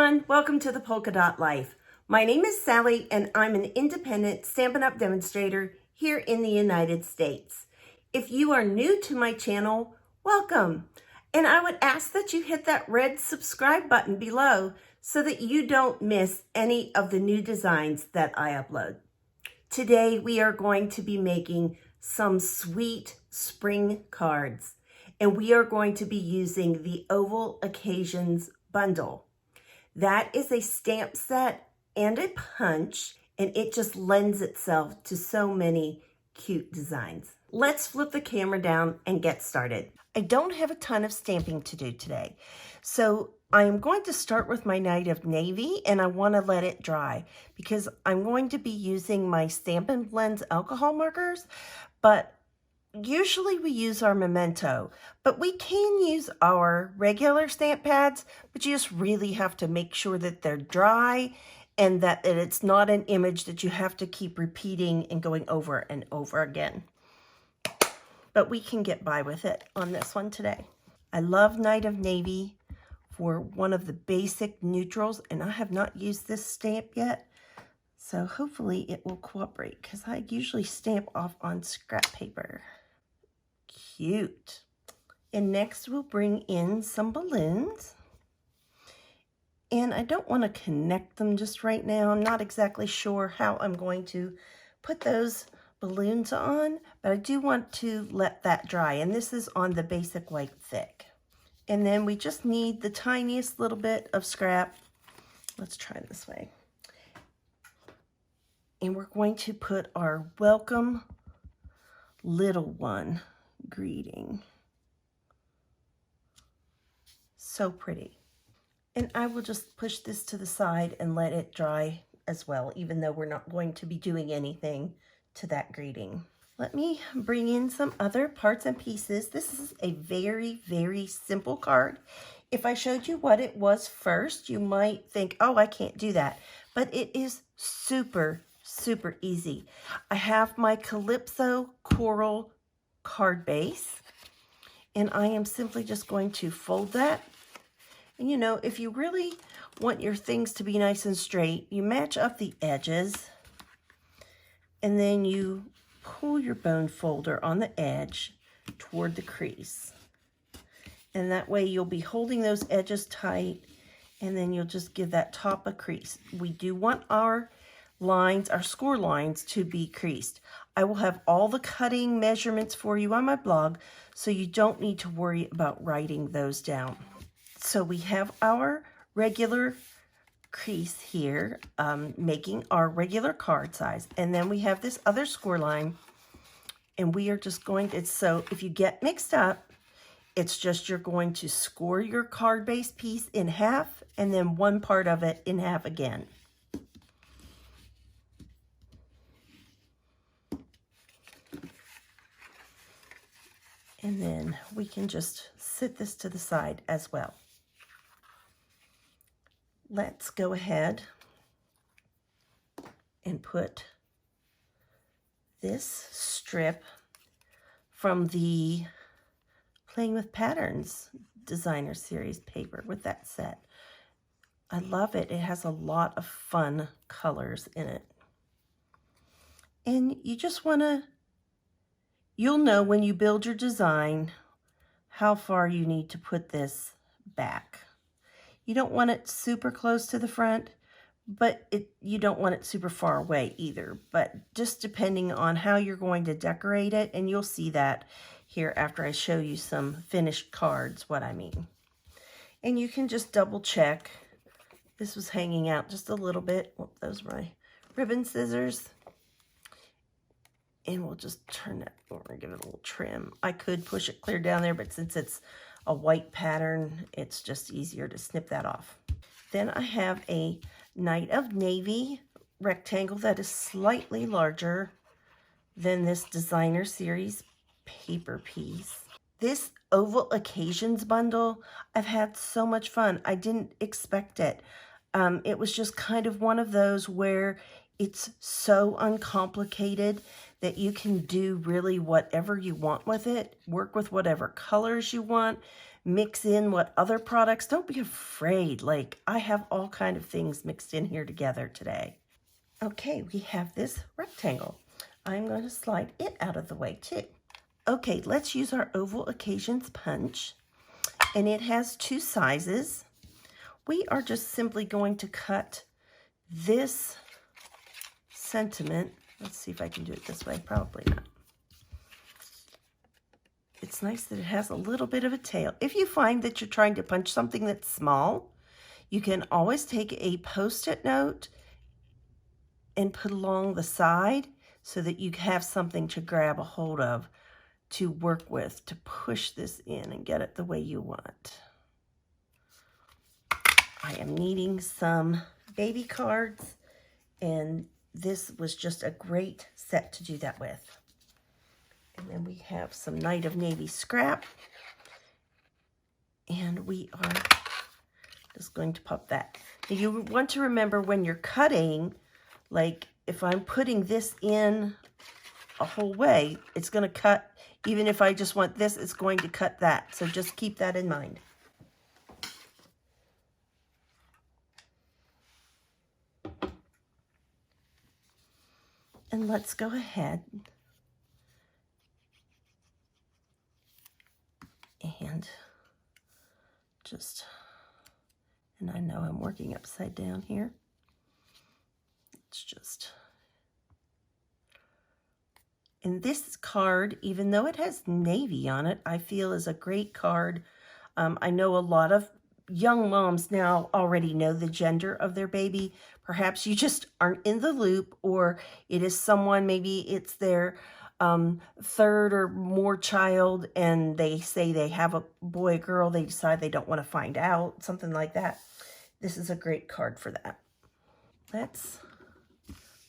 everyone, welcome to the Polka Dot Life. My name is Sally and I'm an independent Stampin' Up! Demonstrator here in the United States. If you are new to my channel, welcome. And I would ask that you hit that red subscribe button below so that you don't miss any of the new designs that I upload. Today we are going to be making some sweet spring cards, and we are going to be using the Oval Occasions bundle. That is a stamp set and a punch, and it just lends itself to so many cute designs. Let's flip the camera down and get started. I don't have a ton of stamping to do today, so I'm going to start with my Night of Navy, and I want to let it dry because I'm going to be using my Stampin' Blends alcohol markers, but usually we use our Memento, but we can use our regular stamp pads, but you just really have to make sure that they're dry and that it's not an image that you have to keep repeating and going over and over again. But we can get by with it on this one today. I love Night of Navy for one of the basic neutrals, and I have not used this stamp yet, so hopefully it will cooperate because I usually stamp off on scrap paper. Cute. And next we'll bring in some balloons. And I don't want to connect them just right now. I'm not exactly sure how I'm going to put those balloons on, but I do want to let that dry. And this is on the basic white thick. And then we just need the tiniest little bit of scrap. Let's try this way. And we're going to put our welcome little one greeting. So pretty. And I will just push this to the side and let it dry as well, even though we're not going to be doing anything to that greeting. Let me bring in some other parts and pieces. This is a very, very simple card. If I showed you what it was first, you might think, oh, I can't do that. But it is super, super easy. I have my Calypso Coral card base, and I am simply just going to fold that. And you know, if you really want your things to be nice and straight, you match up the edges, and then you pull your bone folder on the edge toward the crease. And that way you'll be holding those edges tight, and then you'll just give that top a crease. We do want our lines, our score lines, to be creased. I will have all the cutting measurements for you on my blog, so you don't need to worry about writing those down. So we have our regular crease here, making our regular card size. And then we have this other score line, and we are just going to, so if you get mixed up, it's just you're going to score your card base piece in half, and then one part of it in half again. And then we can just sit this to the side as well. Let's go ahead and put this strip from the Playing with Patterns designer series paper with that set. I love it. It has a lot of fun colors in it. And you just want to, you'll know when you build your design how far you need to put this back. You don't want it super close to the front, but you don't want it super far away either. But just depending on how you're going to decorate it, and you'll see that here after I show you some finished cards, what I mean. And you can just double check. This was hanging out just a little bit. Oh, those are my ribbon scissors. And we'll just turn that over and give it a little trim. I could push it clear down there, but since it's a white pattern, it's just easier to snip that off. Then I have a Night of Navy rectangle that is slightly larger than this designer series paper piece. This Oval Occasions bundle, I've had so much fun. I didn't expect it. It was just kind of one of those where it's so uncomplicated that you can do really whatever you want with it, work with whatever colors you want, mix in what other products, don't be afraid. Like, I have all kind of things mixed in here together today. Okay, we have this rectangle. I'm going to slide it out of the way too. Okay, let's use our Oval Occasions punch, and it has 2 sizes. We are just simply going to cut this sentiment. Let's see if I can do it this way. Probably not. It's nice that it has a little bit of a tail. If you find that you're trying to punch something that's small, you can always take a Post-it note and put along the side so that you have something to grab a hold of to work with, to push this in and get it the way you want. I am needing some baby cards, and this was just a great set to do that with. And then we have some Night of Navy scrap, and we are just going to pop that. Now you want to remember when you're cutting, like if I'm putting this in a whole way, it's going to cut. Even if I just want this, it's going to cut that. So just keep that in mind. And let's go ahead and just, and I know I'm working upside down here. It's just, and this card, even though it has navy on it, I feel is a great card. I know a lot of young moms now already know the gender of their baby. Perhaps you just aren't in the loop, or it is someone, maybe it's their third or more child, and they say they have a boy or girl, they decide they don't want to find out, something like that. This is a great card for that. Let's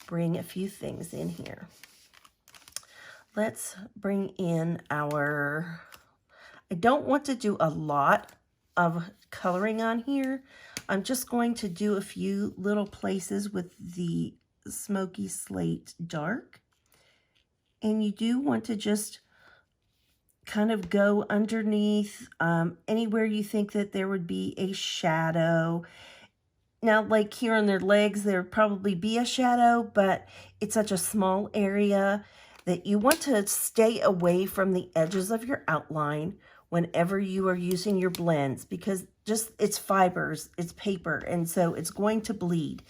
bring a few things in here. Let's bring in our, I don't want to do a lot of coloring on here. I'm just going to do a few little places with the Smoky Slate Dark. And you do want to just kind of go underneath anywhere you think that there would be a shadow. Now, like here on their legs, there would probably be a shadow, but it's such a small area that you want to stay away from the edges of your outline whenever you are using your blends, because just it's fibers, it's paper, and so it's going to bleed.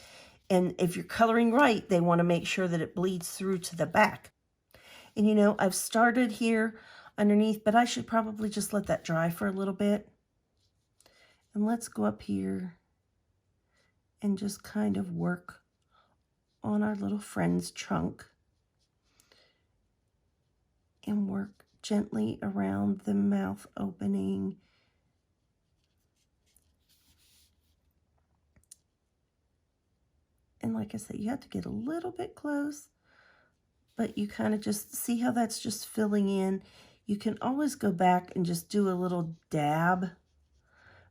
And if you're coloring right, they want to make sure that it bleeds through to the back. And you know, I've started here underneath, but I should probably just let that dry for a little bit. And let's go up here and just kind of work on our little friend's trunk and work gently around the mouth opening. And like I said, you have to get a little bit close, but you kind of just see how that's just filling in. You can always go back and just do a little dab,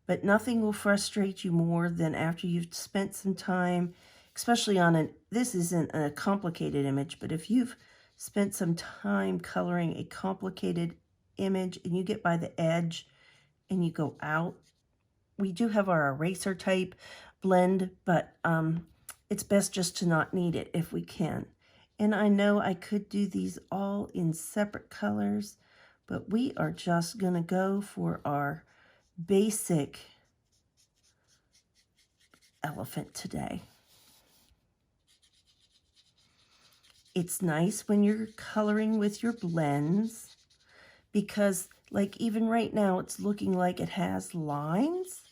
but nothing will frustrate you more than after you've spent some time, especially on this isn't a complicated image, but if you've spent some time coloring a complicated image and you get by the edge and you go out, we do have our eraser type blend, but it's best just to not need it if we can. And I know I could do these all in separate colors, but we are just gonna go for our basic elephant today. It's nice when you're coloring with your blends, because like even right now, it's looking like it has lines.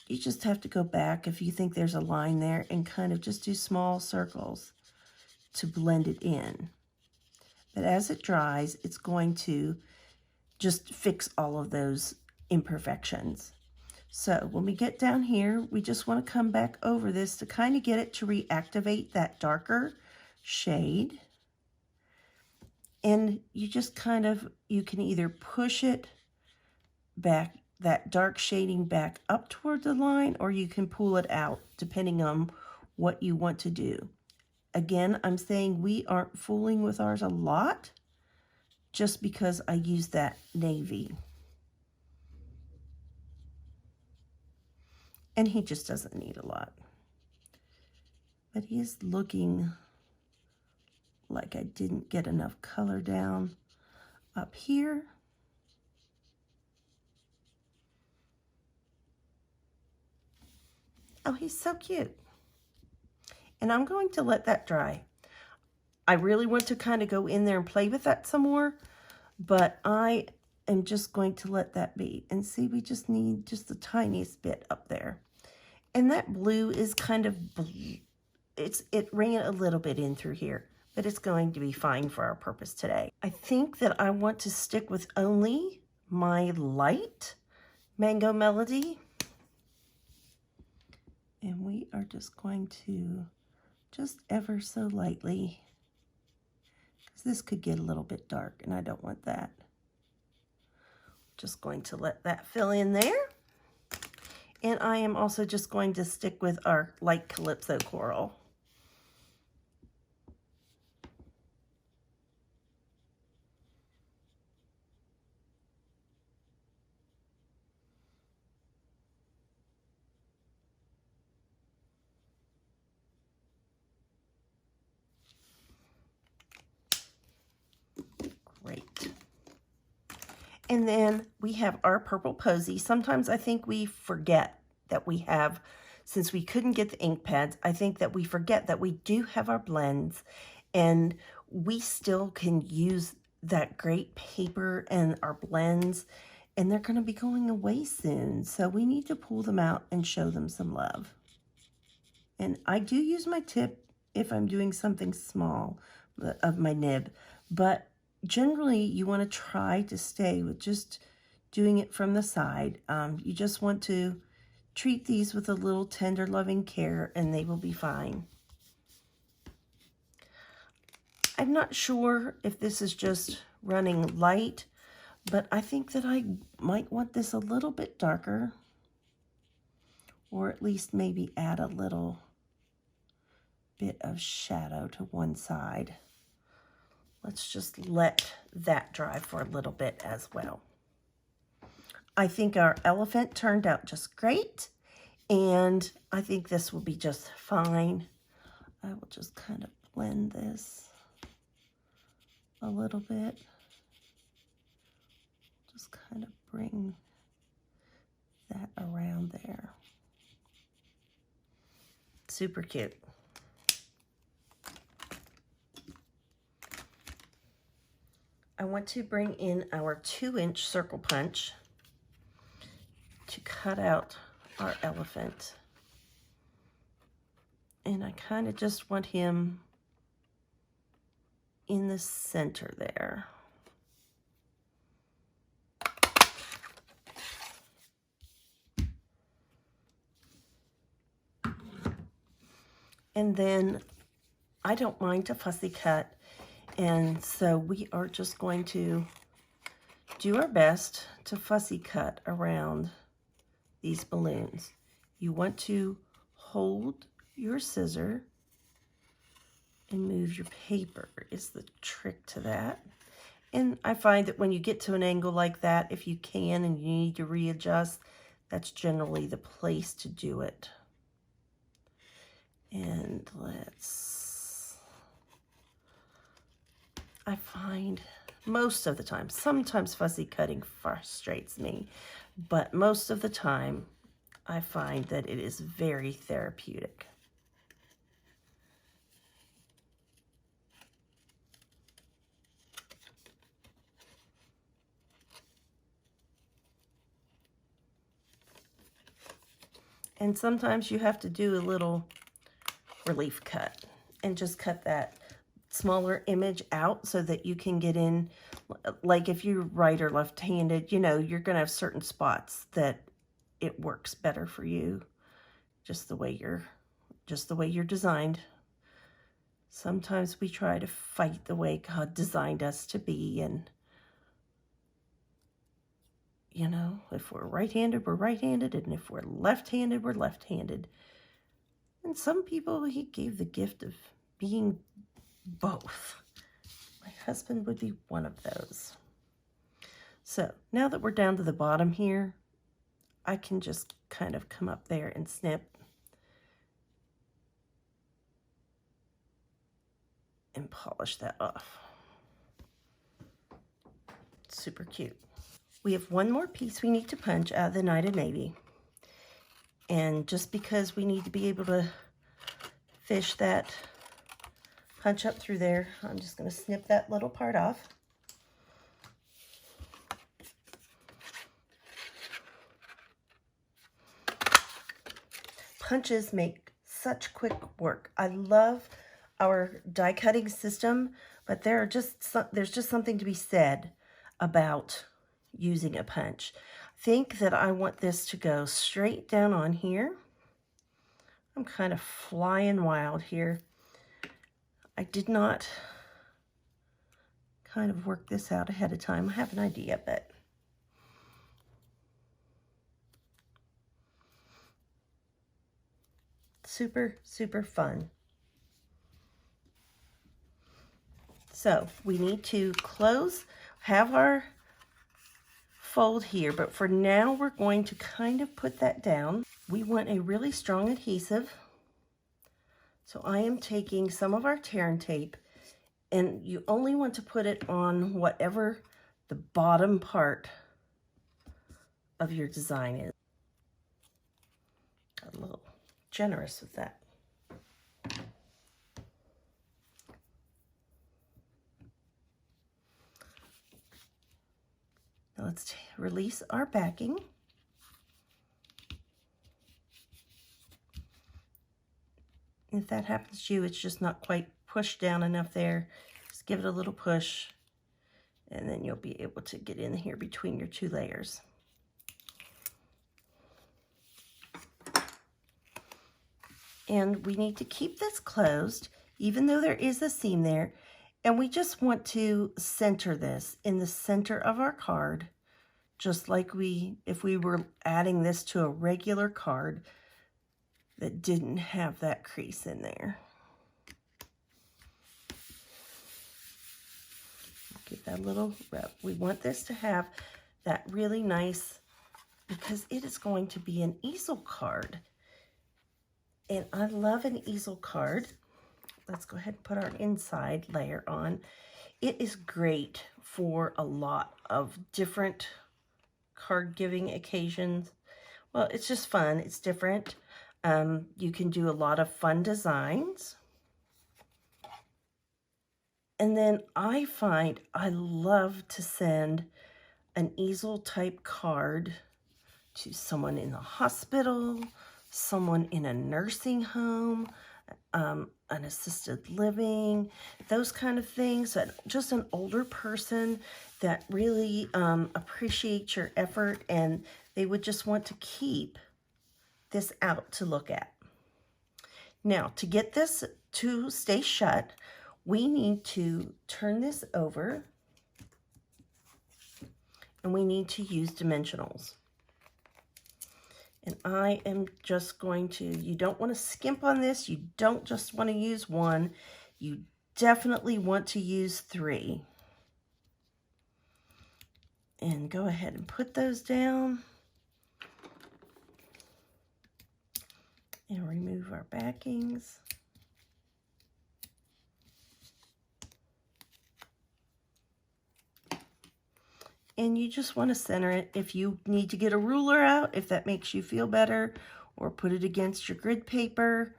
You just have to go back if you think there's a line there and kind of just do small circles to blend it in. But as it dries, it's going to just fix all of those imperfections. So when we get down here, we just want to come back over this to kind of get it to reactivate that darker shade. And you just kind of, you can either push it back, that dark shading back up toward the line, or you can pull it out depending on what you want to do. Again, I'm saying we aren't fooling with ours a lot, just because I used that navy. And he just doesn't need a lot. But he is looking like I didn't get enough color down up here. Oh, he's so cute. And I'm going to let that dry. I really want to kind of go in there and play with that some more, but I am just going to let that be. And see, we just need just the tiniest bit up there. And that blue is kind of, it ran a little bit in through here, but it's going to be fine for our purpose today. I think that I want to stick with only my light Mango Melody. And we are just going to just ever so lightly, because this could get a little bit dark and I don't want that. Just going to let that fill in there. And I am also just going to stick with our light Calypso coral. Great. And then we have our purple posy. Sometimes I think we forget that we have, since we couldn't get the ink pads, I think that we forget that we do have our blends, and we still can use that great paper and our blends, and they're going to be going away soon. So we need to pull them out and show them some love. And I do use my tip if I'm doing something small of my nib, but generally you want to try to stay with just doing it from the side. You just want to treat these with a little tender, loving care, and they will be fine. I'm not sure if this is just running light, but I think that I might want this a little bit darker, or at least maybe add a little bit of shadow to one side. Let's just let that dry for a little bit as well. I think our elephant turned out just great, and I think this will be just fine. I will just kind of blend this a little bit. Just kind of bring that around there. Super cute. I want to bring in our 2-inch circle punch to cut out our elephant. And I kind of just want him in the center there. And then I don't mind to fussy cut. And so we are just going to do our best to fussy cut around these balloons. You want to hold your scissor and move your paper is the trick to that. And I find that when you get to an angle like that, if you can and you need to readjust, that's generally the place to do it. And I find most of the time, sometimes fussy cutting frustrates me, but most of the time I find that it is very therapeutic. And sometimes you have to do a little relief cut and just cut that smaller image out so that you can get in, like if you're right or left-handed, you know, you're going to have certain spots that it works better for you, just the way you're designed. Sometimes we try to fight the way God designed us to be, and you know, if we're right-handed, we're right-handed, and if we're left-handed, we're left-handed. And some people he gave the gift of being both. My husband would be one of those. So now that we're down to the bottom here, I can just kind of come up there and snip and polish that off. Super cute. We have one more piece we need to punch out of the Night of Navy. And just because we need to be able to fish that punch up through there, I'm just going to snip that little part off. Punches make such quick work. I love our die cutting system, but there's just something to be said about using a punch. I think that I want this to go straight down on here. I'm kind of flying wild here. I did not kind of work this out ahead of time. I have an idea, but super, super fun. So we need to have our fold here, but for now we're going to kind of put that down. We want a really strong adhesive. So I am taking some of our tear and tape, and you only want to put it on whatever the bottom part of your design is. A little generous with that. Now let's release our backing. If that happens to you, it's just not quite pushed down enough there. Just give it a little push, and then you'll be able to get in here between your two layers. And we need to keep this closed, even though there is a seam there. And we just want to center this in the center of our card, just like if we were adding this to a regular card that didn't have that crease in there. Give that a little rub. We want this to have that really nice, because it is going to be an easel card. And I love an easel card. Let's go ahead and put our inside layer on. It is great for a lot of different card giving occasions. Well, it's just fun. It's different. You can do a lot of fun designs. And then I find I love to send an easel type card to someone in the hospital, someone in a nursing home, an assisted living, those kind of things. Just an older person that really appreciates your effort, and they would just want to keep this out to look at. Now, to get this to stay shut, we need to turn this over, and we need to use dimensionals. And I am just going to, you don't want to skimp on this. You don't just want to use one. You definitely want to use 3. And go ahead and put those down. And remove our backings. And you just want to center it. If you need to get a ruler out, if that makes you feel better, or put it against your grid paper,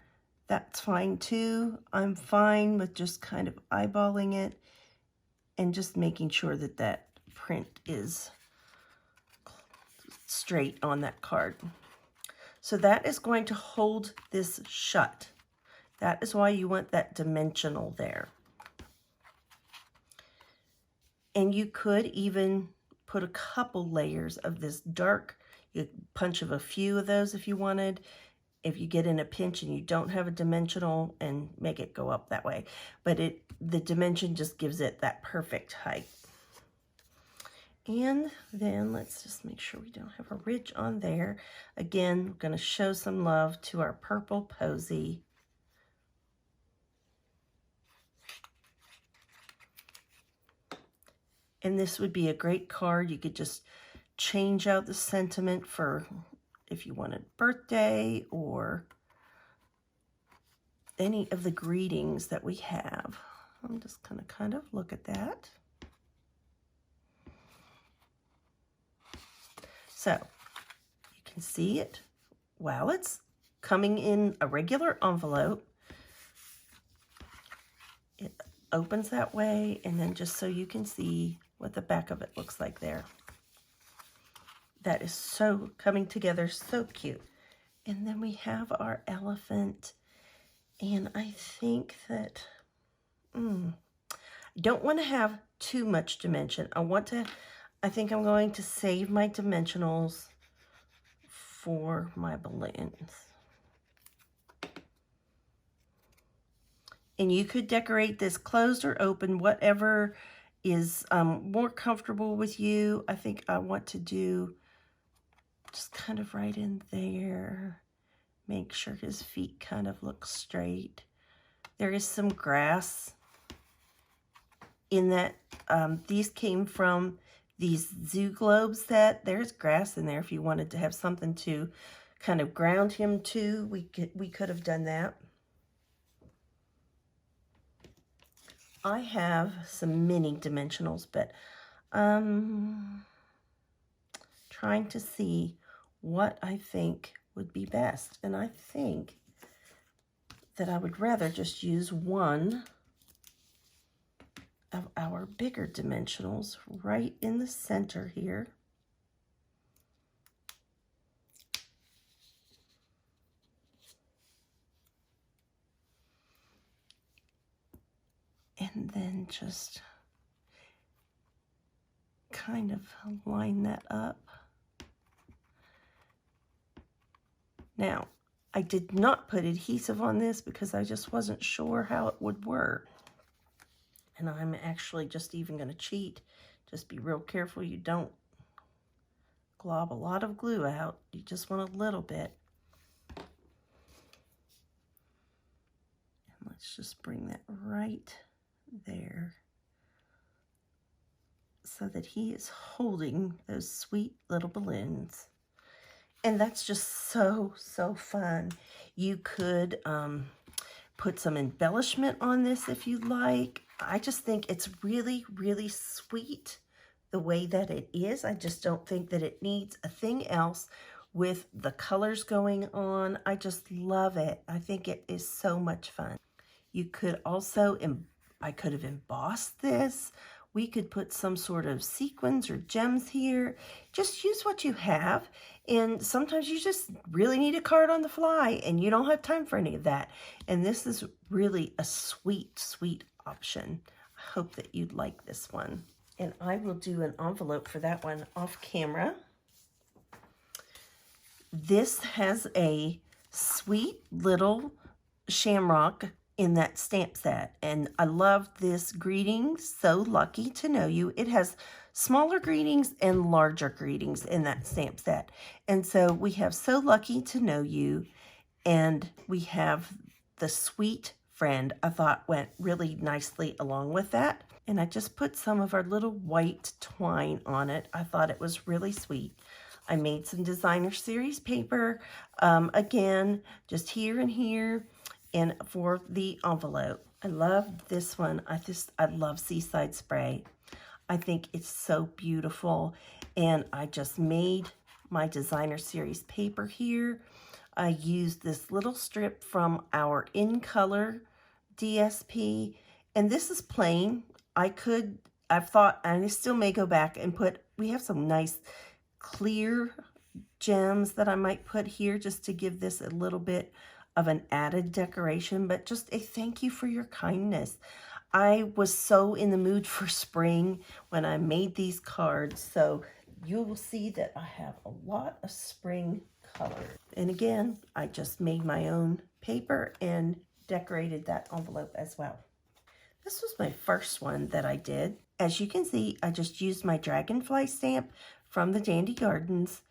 that's fine too. I'm fine with just kind of eyeballing it and just making sure that that print is straight on that card. So that is going to hold this shut. That is why you want that dimensional there. And you could even put a couple layers of this dark, you could punch of a few of those if you wanted, if you get in a pinch and you don't have a dimensional, and make it go up that way. But the dimension just gives it that perfect height. And then let's just make sure we don't have a ridge on there. Again, we're going to show some love to our purple posy. And this would be a great card. You could just change out the sentiment for if you wanted birthday or any of the greetings that we have. I'm just going to kind of look at that. So you can see it while it's coming in a regular envelope. It opens that way, and then just so you can see what the back of it looks like there. That is so coming together, so cute. And then we have our elephant, and I think that I don't want to have too much dimension. I think I'm going to save my dimensionals for my balloons. And you could decorate this closed or open, whatever is more comfortable with you. I think I want to do just kind of right in there. Make sure his feet kind of look straight. There is some grass in that. These came from these zoo globes set. There's grass in there if you wanted to have something to kind of ground him to. We could have done that. I have some mini dimensionals, but trying to see what I think would be best. And I think that I would rather just use one of our bigger dimensionals right in the center here. And then just kind of line that up. Now, I did not put adhesive on this because I just wasn't sure how it would work. And I'm actually just even going to cheat. Just be real careful you don't glob a lot of glue out. You just want a little bit. And let's just bring that right there so that he is holding those sweet little balloons. And that's just so, so fun. You could put some embellishment on this if you'd like. I just think it's really, really sweet the way that it is. I just don't think that it needs a thing else with the colors going on. I just love it. I think it is so much fun. You could also, I could have embossed this. We could put some sort of sequins or gems here. Just use what you have. And sometimes you just really need a card on the fly and you don't have time for any of that. And this is really a sweet, sweet option. I hope that you'd like this one. And I will do an envelope for that one off camera. This has a sweet little shamrock in that stamp set, and I love this greetings, so lucky to know you. It has smaller greetings and larger greetings in that stamp set, and so we have so lucky to know you, and we have the sweet friend. I thought went really nicely along with that, and I just put some of our little white twine on it. I thought it was really sweet. I made some designer series paper, again, just here and here, and for the envelope. I love this one. I love Seaside Spray. I think it's so beautiful. And I just made my designer series paper here. I used this little strip from our In Color DSP. And this is plain. I've thought, and I still may go back and we have some nice clear gems that I might put here just to give this a little bit of an added decoration, but just a thank you for your kindness. I was so in the mood for spring when I made these cards, so you will see that I have a lot of spring colors. And again, I just made my own paper and decorated that envelope as well. This was my first one that I did. As you can see, I just used my dragonfly stamp from the Dandy Gardens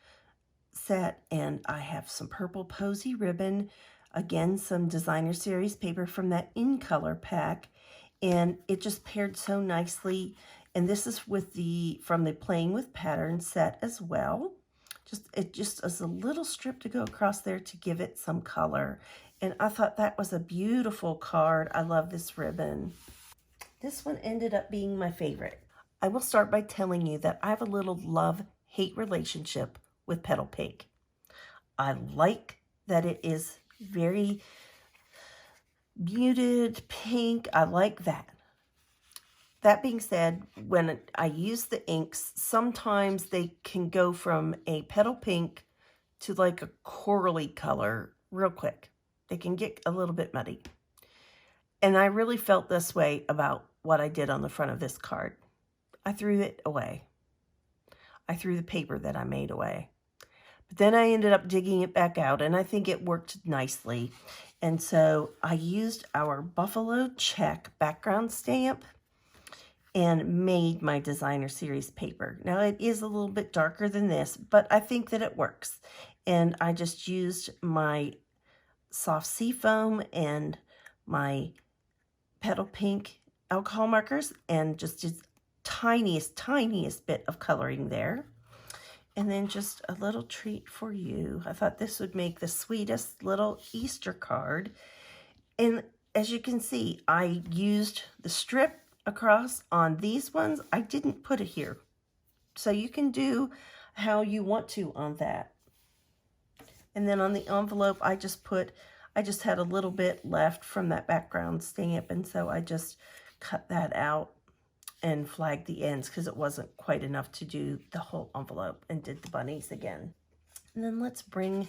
set, and I have some purple posy ribbon. Again, some designer series paper from that In Color pack, and it just paired so nicely. And this is with from the Playing with Patterns set as well. It just is a little strip to go across there to give it some color. And I thought that was a beautiful card. I love this ribbon. This one ended up being my favorite. I will start by telling you that I have a little love-hate relationship with Petal Pink. I like that it is very muted pink. I like that. That being said, when I use the inks, sometimes they can go from a petal pink to like a corally color real quick. They can get a little bit muddy. And I really felt this way about what I did on the front of this card. I threw it away. I threw the paper that I made away. But then I ended up digging it back out, and I think it worked nicely. And so I used our Buffalo Check background stamp and made my designer series paper. Now it is a little bit darker than this, but I think that it works. And I just used my soft seafoam and my Petal Pink alcohol markers and just tiniest bit of coloring there. And then just a little treat for you. I thought this would make the sweetest little Easter card. And as you can see, I used the strip across on these ones. I didn't put it here. So you can do how you want to on that. And then on the envelope, I just had a little bit left from that background stamp. And so I just cut that out and flagged the ends because it wasn't quite enough to do the whole envelope, and did the bunnies again. And then let's bring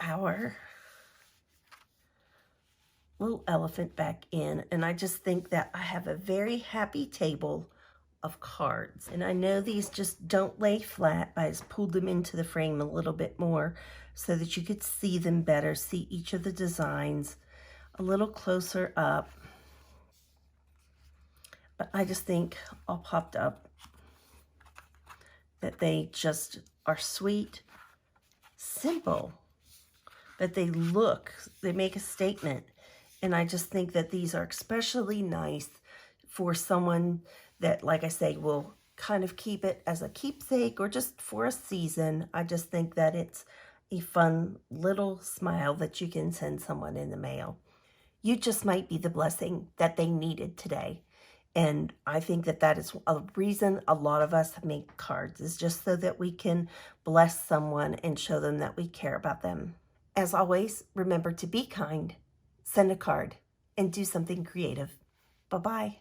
our little elephant back in. And I just think that I have a very happy table of cards. And I know these just don't lay flat. I just pulled them into the frame a little bit more so that you could see them better, see each of the designs a little closer up. But I just think all popped up that they just are sweet, simple, but they make a statement. And I just think that these are especially nice for someone that, like I say, will kind of keep it as a keepsake or just for a season. I just think that it's a fun little smile that you can send someone in the mail. You just might be the blessing that they needed today. And I think that that is a reason a lot of us make cards, is just so that we can bless someone and show them that we care about them. As always, remember to be kind, send a card, and do something creative. Bye-bye.